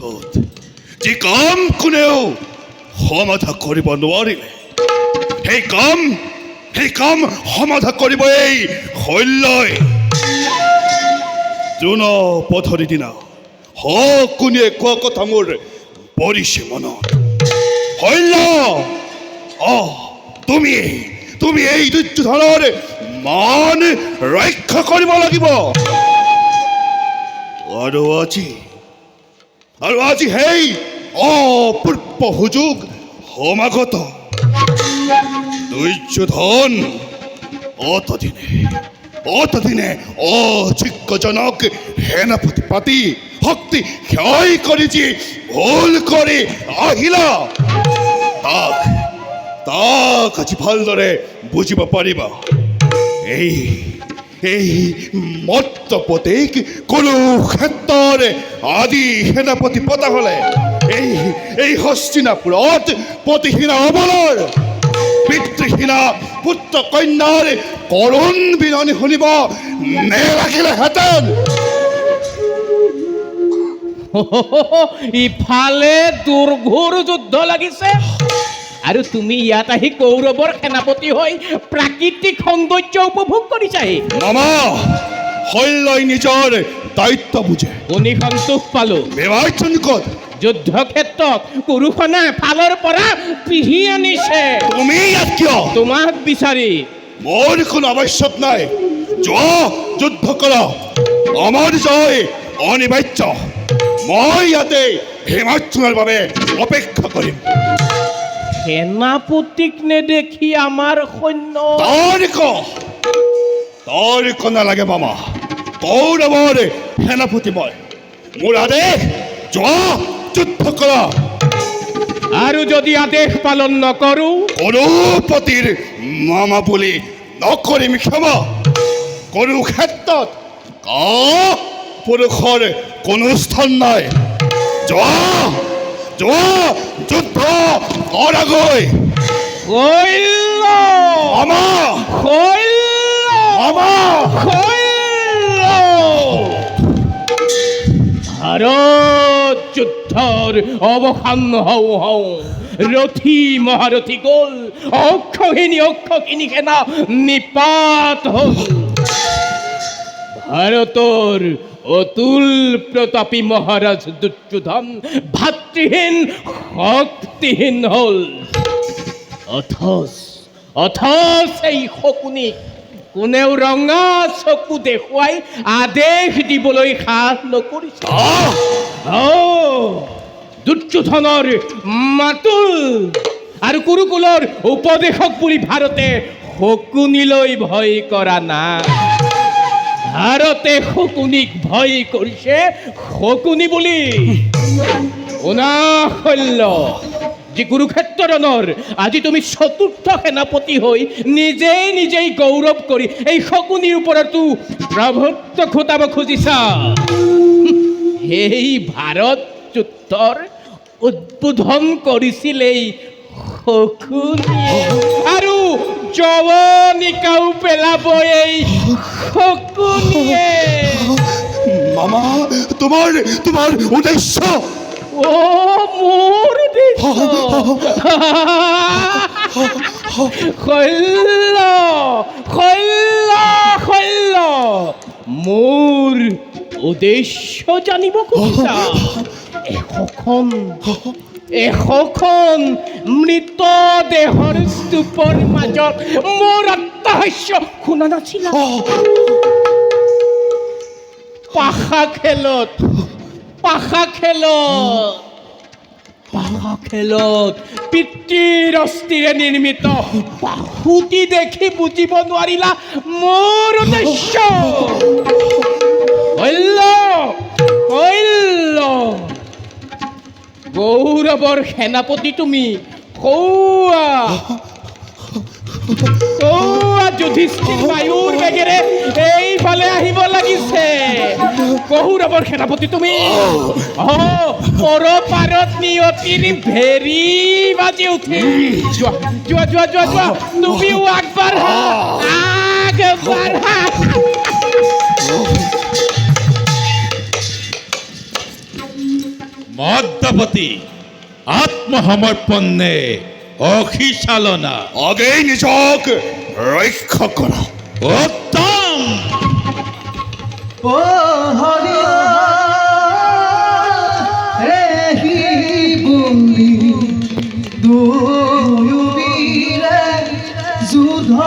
অদ্ভুত যি কাম কোনেও সমাধা কৰিব নোৱাৰিলে সেই কাম সমাধা কৰিব এই শল্যই। যোন পথৰি দিনা কোনে কোৱা কথা মোৰ পৰিছে মনত। শল্য, তুমি এই দুৰ্যোধনৰ মান ৰক্ষা কৰিব লাগিব। আৰু আজি সেই অপূৰ্ব সুযোগ সমাগত। দুৰ্যোধন অতদিনে অযোগ্যজনক সেনাপতি পাতি শক্তি ক্ষয় কৰি যি ভুল কৰি আহিলা তাক আজি ভালদৰে বুজিব পাৰিবা। এই মত্তপতিক কুৰুক্ষেত্ৰৰ আদি সেনাপতি পতা হলে এই হস্তিনাপুৰত পতিহীনা অবলৰ পিতৃহীনা পুত্ৰ কন্যাৰ কৰুণ বিননি শুনিব নেলাগিলেহেঁতেন। ইফালে দুৰ্ঘোৰ যুদ্ধ লাগিছে আৰু তুমি ইয়াত আহি কৌৰৱৰ সেনাপতি হৈ প্ৰাকৃতিক সৌন্দৰ্য উপভোগ কৰিছাহি। মামা, শল্যই নিজৰ দায়িত্ব বুজে। শুনি সন্তোষ পালো। ক'ত? যুদ্ধক্ষেত্ৰত কুৰুসেনা ফালৰ পৰা পিহি আনিছে। তুমি ইয়াত কিয়? তোমাক বিচাৰি। মোৰ কোনো আৱশ্যক নাই। যোৱা, যুদ্ধ কৰা। আমাৰ জয় অনিবাৰ্য। মই ইয়াতে হিমাৰ্জুনৰ বাবে অপেক্ষা কৰিম। সেনাপতিক নেদেখি আমাৰ সৈন্য তৰ্ক নালাগে মামা। কৌৰৱৰ সেনাপতি মই। মোৰ আদেশ, যোৱা, যুদ্ধ কৰা। আৰু যদি আদেশ পালন নকৰো? কুৰুপতিৰ মামা বুলি নকৰিম ক্ষমা। কুৰুক্ষেত্ৰত পুৰুষৰ কোনো স্থান নাই। যোৱা, যুদ্ধ কৰাগৈ। ভাৰত যুদ্ধৰ অৱসান হওঁ ৰথী মহাৰথী গ'ল, অক্ষখিনি সেনা নিপাত হ'ল। ভাৰতৰ অতুল প্ৰতাপী মহাৰাজ দুৰ্যোধন ভাতৃহীন শক্তিহীন হ'ল। অথচ এই শকুনিক কোনেও ৰঙা চকু দেখুৱাই আদেশ দিবলৈ সাহ নকৰিছে। দুৰ্যোধনৰ মাতুল আৰু কুৰুকুলৰ উপদেশক বুলি ভাৰতে শকুনিলৈ ভয় কৰা নাই। ভাৰতে শকুনিক ভয় কৰিছে শকুনি বুলি। শল্য, যি কুৰুক্ষেত্ৰৰ আজি তুমি চতুৰ্থ সেনাপতি হৈ নিজেই গৌৰৱ কৰি এই শকুনিৰ ওপৰতো প্ৰভুত্ব খটাব খুজিছা। সেই ভাৰত যুদ্ধৰ উদ্বোধন কৰিছিল এই শকুনিয়ে আৰু জৱনিকাও পেলাব এই শকুনিয়ে। মামা, তোমাৰ উদ্দেশ্য? মোৰ শল্য, মোৰ উদ্দেশ্য জানিব খুজিছা? এশখন মৃত দেহৰ স্তূপৰ মাজত মোৰ অট্টহাস্য শুনা নাছিলা? পাশা খেলত পিতৃৰ অস্থিৰে নিৰ্মিত বাহুতি দেখি বুজিব নোৱাৰিলা মোৰ উদ্দেশ্য? গৌৰৱৰ সেনাপতি তুমি। কৌৱা যুধিষ্ঠিৰ বায়ুৰ বেগেৰে এইফালে আহিব লাগিছে। কৌৰৱৰ সেনাপতি তুমি। পৰপাৰত নিয়তিৰ ভেৰি বাজি উঠে। যোৱা, তুমিও আগবাঢ়া। মদ্যপতি আত্মসমৰ্পণে অহিশালনা আগেই নিজক ৰক্ষা কৰা। উত্তম। ও হৰি এহি বুলি দুয়োবীৰে যুদ্ধ